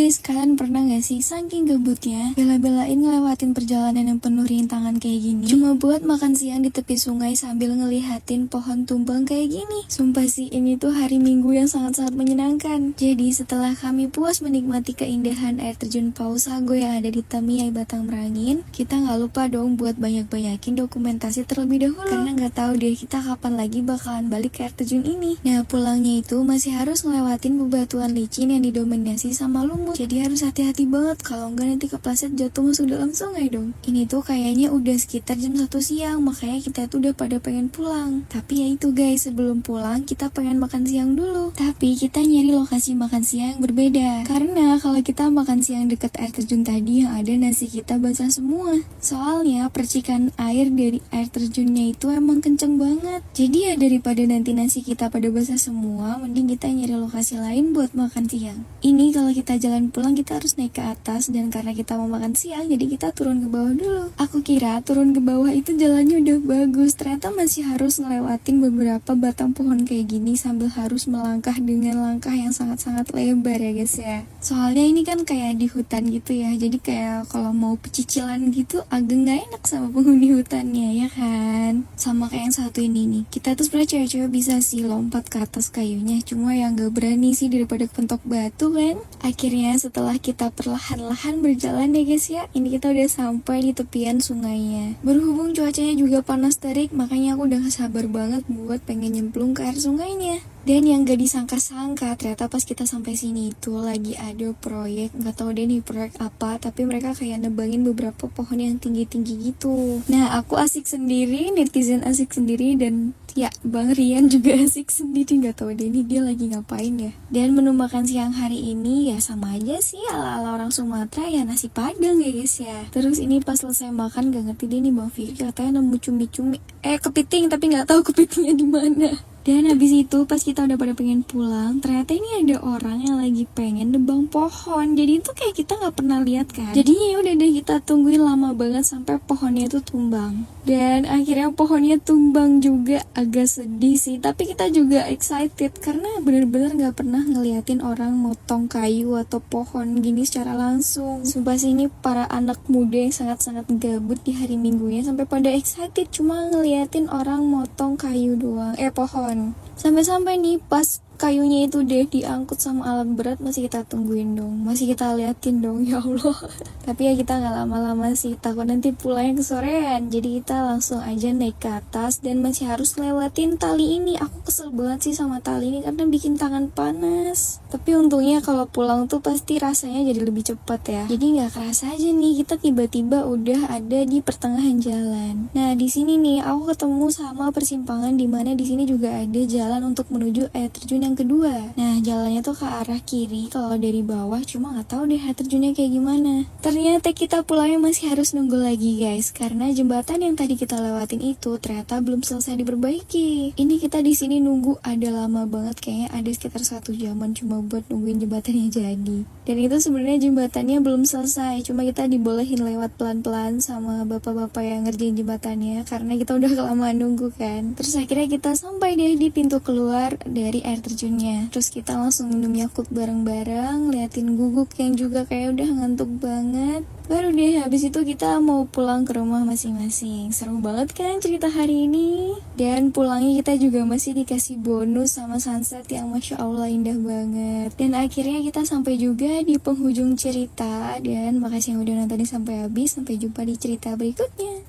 guys, kalian pernah gak sih saking gabutnya bela-belain ngelewatin perjalanan yang penuh rintangan kayak gini cuma buat makan siang di tepi sungai sambil ngelihatin pohon tumbang kayak gini? Sumpah sih, ini tuh hari Minggu yang sangat-sangat menyenangkan. Jadi setelah kami puas menikmati keindahan air terjun Pausago yang ada di Tamiya Batang Merangin, kita gak lupa dong buat banyak-banyakin dokumentasi terlebih dahulu, karena gak tahu deh kita kapan lagi bakalan balik ke air terjun ini. Nah, pulangnya itu masih harus ngelewatin bebatuan licin yang didominasi sama lumut, jadi harus hati-hati banget, kalau enggak nanti kepleset jatuh masuk dalam sungai dong. Ini tuh kayaknya udah sekitar jam 1 siang, makanya kita tuh udah pada pengen pulang. Tapi ya itu guys, sebelum pulang kita pengen makan siang dulu. Tapi kita nyari lokasi makan siang yang berbeda, karena kalau kita makan siang deket air terjun tadi yang ada nasi kita basah semua. Soalnya percikan air dari air terjunnya itu emang kenceng banget. Jadi ya daripada nanti nasi kita pada basah semua, mending kita nyari lokasi lain buat makan siang. Ini kalau kita jalan pulang kita harus naik ke atas, dan karena kita mau makan siang jadi kita turun ke bawah dulu. Aku kira turun ke bawah itu jalannya udah bagus, ternyata masih harus ngelewatin beberapa batang pohon kayak gini sambil harus melangkah dengan langkah yang sangat-sangat lebar ya guys ya. Soalnya ini kan kayak di hutan gitu ya, jadi kayak kalau mau pecicilan gitu agak gak enak sama penghuni hutannya ya kan. Sama kayak yang satu ini nih, kita tuh sebenarnya cewek-cewek bisa sih lompat ke atas kayunya, cuma yang gak berani sih daripada kepentok batu kan. Akhirnya setelah kita perlahan-lahan berjalan ya guys ya, ini kita udah sampai di tepian sungainya. Berhubung cuacanya juga panas terik, makanya aku udah gak sabar banget buat pengen nyemplung ke air sungainya. Dan yang gak disangka-sangka, ternyata pas kita sampai sini itu lagi ada proyek, gak tahu deh nih proyek apa, tapi mereka kayak nebangin beberapa pohon yang tinggi-tinggi gitu. Nah, aku asik sendiri, netizen asik sendiri, dan ya Bang Rian juga asik sendiri, gak tahu deh nih dia lagi ngapain ya. Dan menu makan siang hari ini ya sama aja sih, ala-ala orang Sumatera ya, nasi padang ya guys ya. Terus ini pas selesai makan gak ngerti deh nih Bang Vivi katanya nemu cumi-cumi, kepiting, tapi gak tahu kepitingnya di mana. Dan habis itu pas kita udah pada pengen pulang, ternyata ini ada orang yang lagi pengen nebang pohon. Jadi itu kayak kita nggak pernah lihat kan. Jadinya ya udah deh kita tungguin lama banget sampai pohonnya itu tumbang. Dan akhirnya pohonnya tumbang juga, agak sedih sih. Tapi kita juga excited karena bener-bener nggak pernah ngeliatin orang motong kayu atau pohon gini secara langsung. Sumpah sih ini para anak muda yang sangat-sangat gabut di hari Minggunya sampai pada excited cuma ngeliatin orang motong kayu doang, pohon. Sampai-sampai nih pas kayunya itu deh diangkut sama alat berat, masih kita tungguin dong, masih kita liatin dong, ya Allah. Tapi ya kita gak lama-lama sih, takut nanti pulangnya kesorean, jadi kita langsung aja naik ke atas dan masih harus lewatin tali ini. Aku kesel banget sih sama tali ini karena bikin tangan panas. Tapi untungnya kalau pulang tuh pasti rasanya jadi lebih cepat ya, jadi gak kerasa aja nih kita tiba-tiba udah ada di pertengahan jalan. Nah di sini nih aku ketemu sama persimpangan, dimana di sini juga ada jalan untuk menuju air terjun yang kedua. Nah jalannya tuh ke arah kiri kalau dari bawah, cuma nggak tahu deh air terjunnya kayak gimana. Ternyata kita pulangnya masih harus nunggu lagi guys, karena jembatan yang tadi kita lewatin itu ternyata belum selesai diperbaiki. Ini kita di sini nunggu ada lama banget, kayaknya ada sekitar 1 jaman cuma buat nungguin jembatannya jadi. Dan itu sebenarnya jembatannya belum selesai, cuma kita dibolehin lewat pelan-pelan sama bapak-bapak yang ngerjain jembatannya karena kita udah kelamaan nunggu kan. Terus akhirnya kita sampai deh di pintu keluar dari air terjunnya. Terus kita langsung minum Yakult bareng-bareng, liatin guguk yang juga kayak udah ngantuk banget. Baru deh habis itu kita mau pulang ke rumah masing-masing. Seru banget kan cerita hari ini. Dan pulangnya kita juga masih dikasih bonus sama sunset yang Masya Allah indah banget. Dan akhirnya kita sampai juga di penghujung cerita. Dan makasih yang udah nontonin sampai habis. Sampai jumpa di cerita berikutnya.